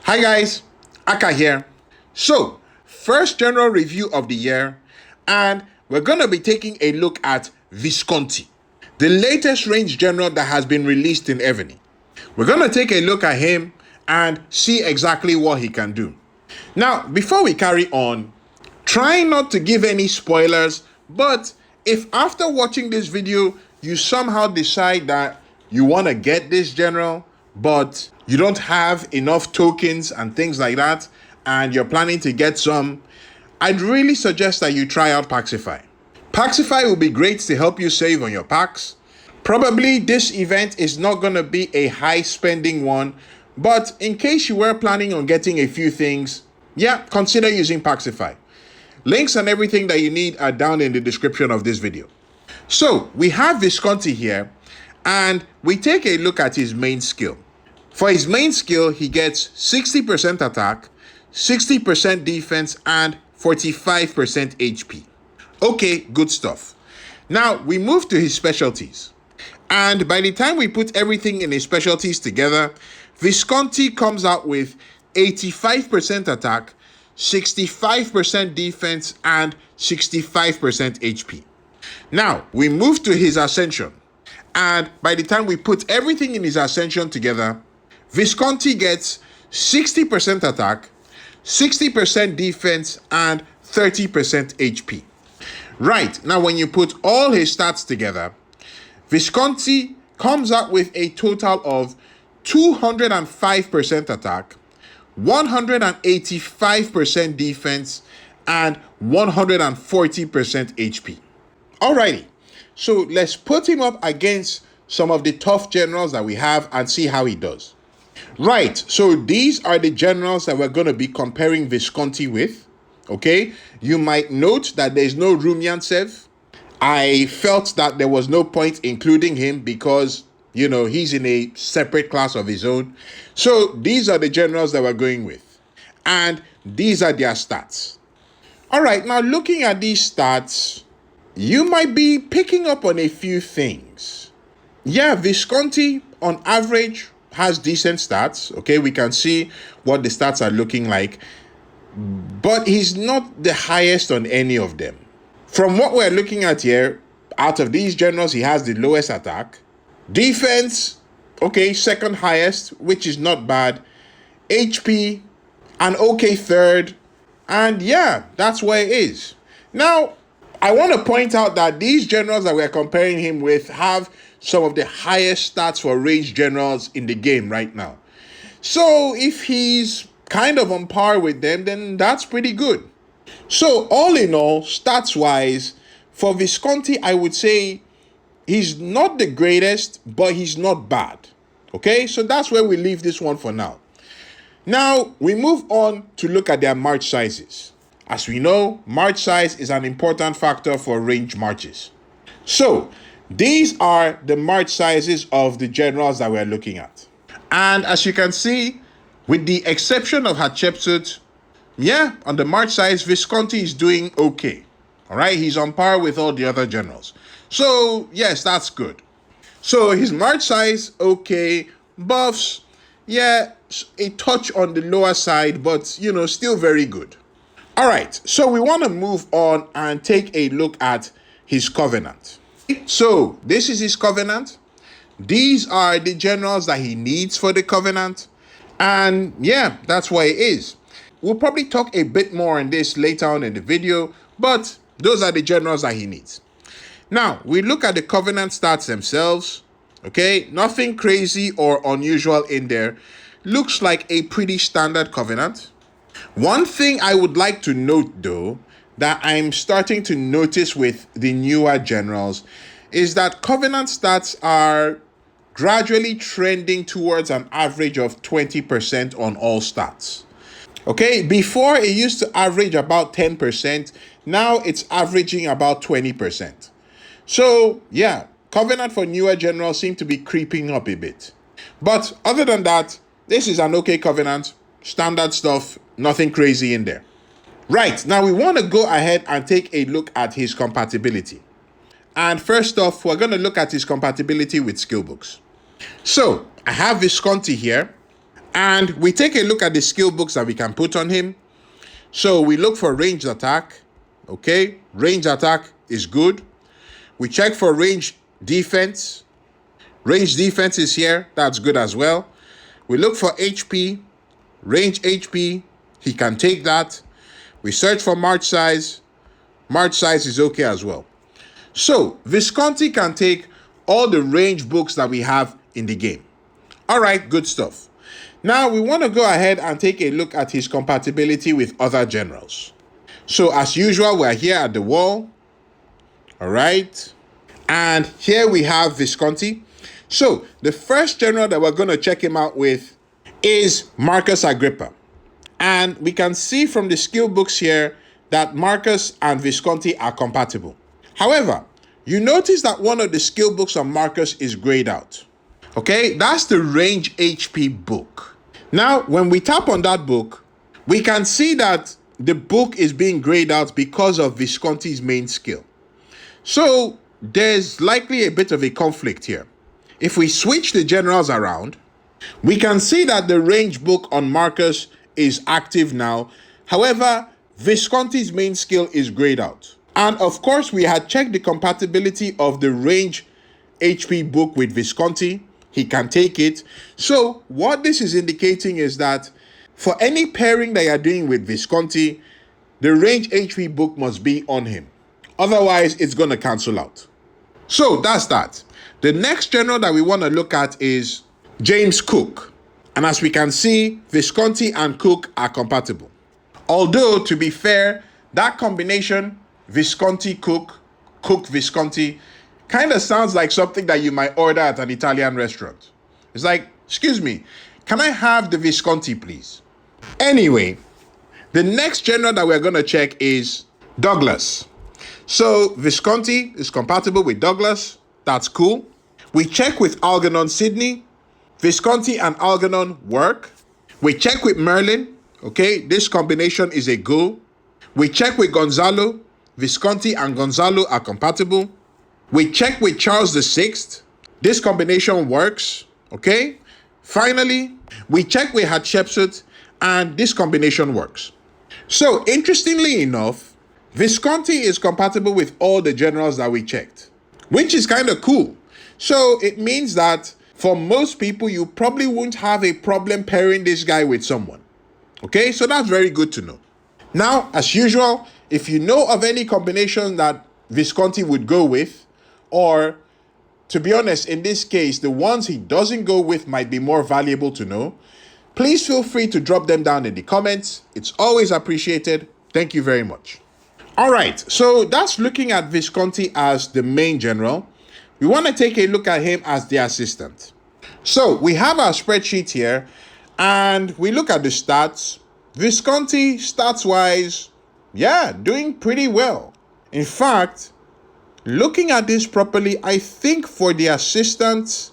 Hi guys, Aka here. So, first general review of the year, and we're going to be taking a look at Visconti, the latest range general that has been released in Evony. We're going to take a look at him and see exactly what he can do. Now, before we carry on, try not to give any spoilers, but if after watching this video, you somehow decide that you want to get this general, but you don't have enough tokens and things like that, and you're planning to get some, I'd really suggest that you try out Paxify. Paxify will be great to help you save on your packs. Probably this event is not going to be a high spending one, but in case you were planning on getting a few things, yeah, consider using Paxify. Links and everything that you need are down in the description of this video. So we have Visconti here, and we take a look at his main skill. For his main skill, he gets 60% attack, 60% defense, and 45% HP. Okay, good stuff. Now we move to his specialties. And by the time we put everything in his specialties together, Visconti comes out with 85% attack, 65% defense, and 65% HP. Now, we move to his ascension. And by the time we put everything in his ascension together, Visconti gets 60% attack, 60% defense, and 30% HP. Right, now when you put all his stats together, Visconti comes out with a total of 205% attack, 185% defense, and 140% HP. Alrighty, so let's put him up against some of the tough generals that we have and see how he does. Right, so these are the generals that we're going to be comparing Visconti with. Okay, you might note that there's no Rumyantsev. I felt that there was no point including him because, you know, he's in a separate class of his own. So these are the generals that we're going with. And these are their stats. All right, now looking at these stats, you might be picking up on a few things. Yeah, Visconti on average has decent stats. Okay, we can see what the stats are looking like. But he's not the highest on any of them. From what we're looking at here, out of these generals, he has the lowest attack. Defense, okay, second highest, which is not bad. HP, an okay third. And yeah, that's where it is. Now, I want to point out that these generals that we're comparing him with have some of the highest stats for range generals in the game right now. So if he's kind of on par with them, then that's pretty good. So all in all, stats-wise, for Visconti, I would say he's not the greatest, but he's not bad. Okay, so that's where we leave this one for now. Now, we move on to look at their march sizes. As we know, march size is an important factor for range marches. So, these are the march sizes of the generals that we're looking at. And as you can see, with the exception of Hatshepsut, yeah, on the march size, Visconti is doing okay. All right, he's on par with all the other generals. So, yes, that's good. So, his march size, okay. Buffs, yeah, a touch on the lower side, but, you know, still very good. All right, so we want to move on and take a look at his covenant. So, this is his covenant. These are the generals that he needs for the covenant. And yeah, that's what it is. We'll probably talk a bit more on this later on in the video, but those are the generals that he needs. Now, we look at the covenant stats themselves. Okay, nothing crazy or unusual in there. Looks like a pretty standard covenant. One thing I would like to note though, that I'm starting to notice with the newer generals, is that covenant stats are gradually trending towards an average of 20% on all stats. Okay, before it used to average about 10%, now it's averaging about 20%. So yeah, covenant for newer generals seem to be creeping up a bit. But other than that, this is an okay covenant, standard stuff, nothing crazy in there. Right, now we want to go ahead and take a look at his compatibility. And first off, we're going to look at his compatibility with skill books. So I have Visconti here, And we take a look at the skill books that we can put on him. So we look for ranged attack. Okay, range attack is good. We check for range defense. Range defense is here. That's good as well. We look for HP. Range HP. He can take that. We search for march size. March size is okay as well. So Visconti can take all the range books that we have in the game. All right, good stuff. Now we want to go ahead and take a look at his compatibility with other generals. So as usual, we're here at the wall. All right. And here we have Visconti. So the first general that we're going to check him out with is Marcus Agrippa. And we can see from the skill books here that Marcus and Visconti are compatible. However, you notice that one of the skill books on Marcus is grayed out. Okay, that's the range HP book. Now, when we tap on that book, we can see that the book is being grayed out because of Visconti's main skill. So there's likely a bit of a conflict here. If we switch the generals around, we can see that the range book on Marcus is active now. However, Visconti's main skill is grayed out. And of course, we had checked the compatibility of the range HP book with Visconti. He can take it. So what this is indicating is that for any pairing that you're doing with Visconti, the range HP book must be on him. Otherwise, it's going to cancel out. So that's that. The next general that we want to look at is James Cook. And as we can see, Visconti and Cook are compatible. Although, to be fair, that combination, Visconti-Cook, Cook-Visconti, kind of sounds like something that you might order at an Italian restaurant. It's like, excuse me, can I have the Visconti, please? Anyway, the next general that we're going to check is Douglas. So Visconti is compatible with Douglas. That's cool. We check with Algernon Sidney. Visconti and Algernon work. We check with Merlin. Okay, this combination is a go. We check with Gonzalo. Visconti and Gonzalo are compatible. We check with Charles VI. This combination works. Okay. Finally, we check with Hatshepsut, and this combination works. So, interestingly enough, Visconti is compatible with all the generals that we checked, which is kind of cool. So, it means that for most people, you probably won't have a problem pairing this guy with someone. Okay, so that's very good to know. Now, as usual, if you know of any combination that Visconti would go with, or to be honest, in this case, the ones he doesn't go with might be more valuable to know, please feel free to drop them down in the comments. It's always appreciated. Thank you very much. All right, so that's looking at Visconti as the main general. We want to take a look at him as the assistant. So we have our spreadsheet here, and we look at the stats. Visconti, stats-wise, yeah, doing pretty well. In fact, looking at this properly, I think for the assistant,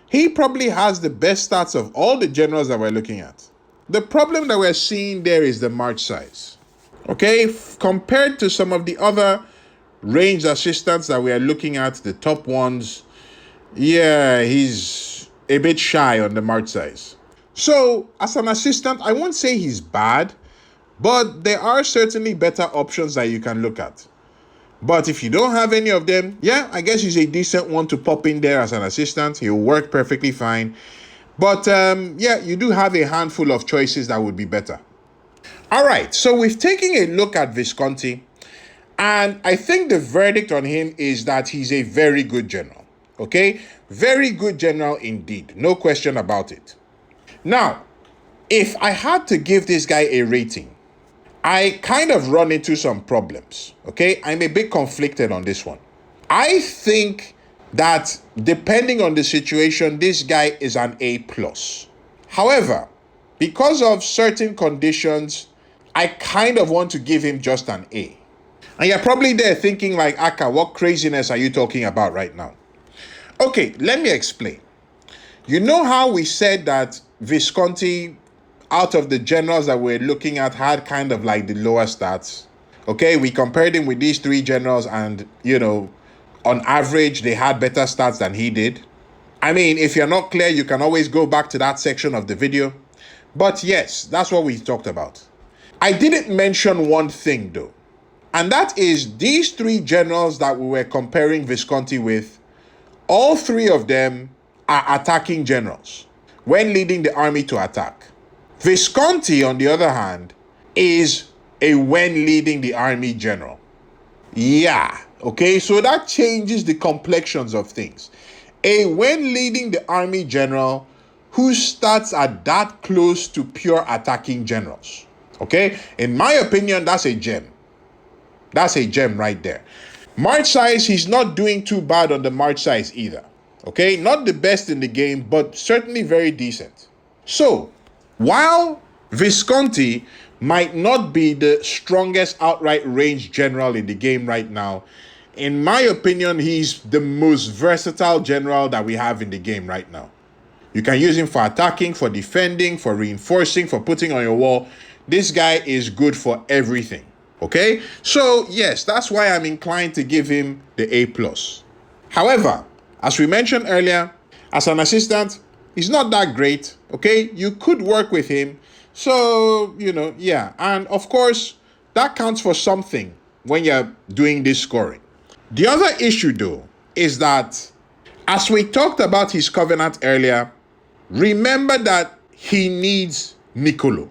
he probably has the best stats of all the generals that we're looking at. The problem that we're seeing there is the march size. Okay, compared to some of the other ranged assistants that we are looking at, the top ones, yeah, he's a bit shy on the march size. So, as an assistant, I won't say he's bad, but there are certainly better options that you can look at. But if you don't have any of them, yeah, I guess he's a decent one to pop in there as an assistant. He'll work perfectly fine. But yeah, you do have a handful of choices that would be better. All right, so we've taken a look at Visconti, and I think the verdict on him is that he's a very good general. Okay, very good general indeed. No question about it. Now, if I had to give this guy a rating, I kind of run into some problems, okay? I'm a bit conflicted on this one. I think that depending on the situation, this guy is an A+. However, because of certain conditions, I kind of want to give him just an A. And you're probably there thinking like, Aka, what craziness are you talking about right now? Okay, let me explain. You know how we said that Visconti, out of the generals that we're looking at, had kind of like the lower stats. Okay, we compared him with these three generals and, you know, on average, they had better stats than he did. I mean, if you're not clear, you can always go back to that section of the video. But yes, that's what we talked about. I didn't mention one thing though, and that is these three generals that we were comparing Visconti with, all three of them are attacking generals when leading the army to attack. Visconti, on the other hand, is a when leading the army general. Yeah, okay, so that changes the complexions of things. A when leading the army general whose stats are that close to pure attacking generals. Okay, in my opinion, that's a gem. That's a gem right there. March size, he's not doing too bad on the march size either. Okay, not the best in the game, but certainly very decent. So, while Visconti might not be the strongest outright range general in the game right now, in my opinion, he's the most versatile general that we have in the game right now. You can use him for attacking, for defending, for reinforcing, for putting on your wall. This guy is good for everything. Okay? So, yes, that's why I'm inclined to give him the A+. However, as we mentioned earlier, as an assistant, he's not that great. Okay? You could work with him. So, yeah. And of course, that counts for something when you're doing this scoring. The other issue, though, is that as we talked about his covenant earlier, remember that he needs Niccolo.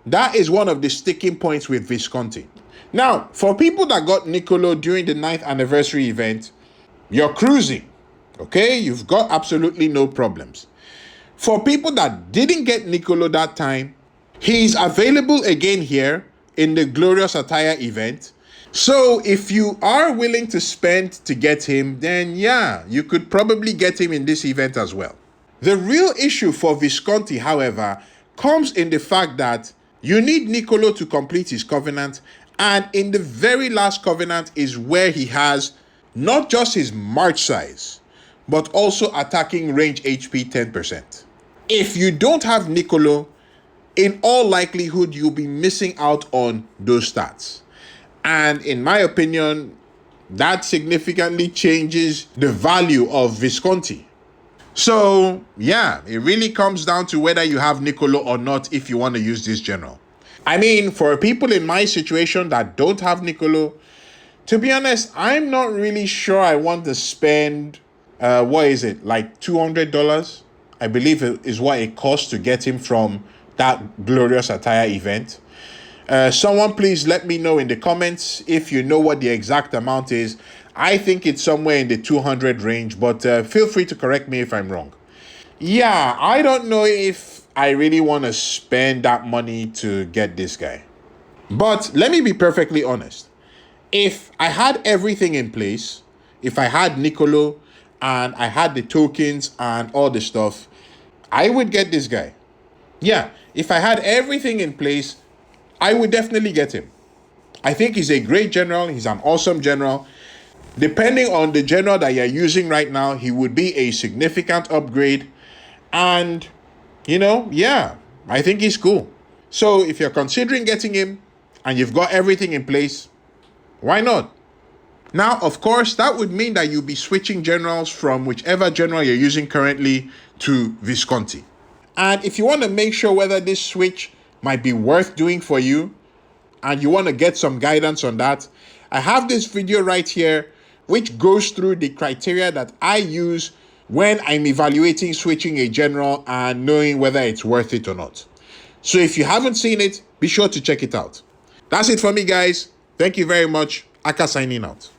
That is one of the sticking points with Visconti. Now, for people that got Niccolo during the 9th anniversary event, you're cruising. Okay? You've got absolutely no problems. For people that didn't get Niccolo that time, he's available again here in the Glorious Attire event. So if you are willing to spend to get him, then yeah, you could probably get him in this event as well. The real issue for Visconti, however, comes in the fact that you need Niccolo to complete his covenant, and in the very last covenant is where he has not just his march size, but also attacking range HP 10%. If you don't have Niccolo, in all likelihood, you'll be missing out on those stats. And in my opinion, that significantly changes the value of Visconti. So, yeah, it really comes down to whether you have Niccolo or not if you want to use this general. I mean, for people in my situation that don't have Niccolo, to be honest, I'm not really sure I want to spend, like $200? I believe it is what it costs to get him from that Glorious Attire event. Someone please let me know in the comments if you know what the exact amount is. I think it's somewhere in the 200 range, but feel free to correct me if I'm wrong. Yeah, I don't know if I really want to spend that money to get this guy. But let me be perfectly honest. If I had everything in place, if I had Niccolo and I had the tokens and all the stuff, I would get this guy. Yeah, if I had everything in place, I would definitely get him. I think he's a great general. He's an awesome general. Depending on the general that you're using right now, he would be a significant upgrade. And, yeah, I think he's cool. So if you're considering getting him and you've got everything in place, why not? Now, of course, that would mean that you'll be switching generals from whichever general you're using currently to Visconti. And if you want to make sure whether this switch might be worth doing for you and you want to get some guidance on that, I have this video right here which goes through the criteria that I use when I'm evaluating switching a general and knowing whether it's worth it or not. So if you haven't seen it, be sure to check it out. That's it for me, guys. Thank you very much. Aka signing out.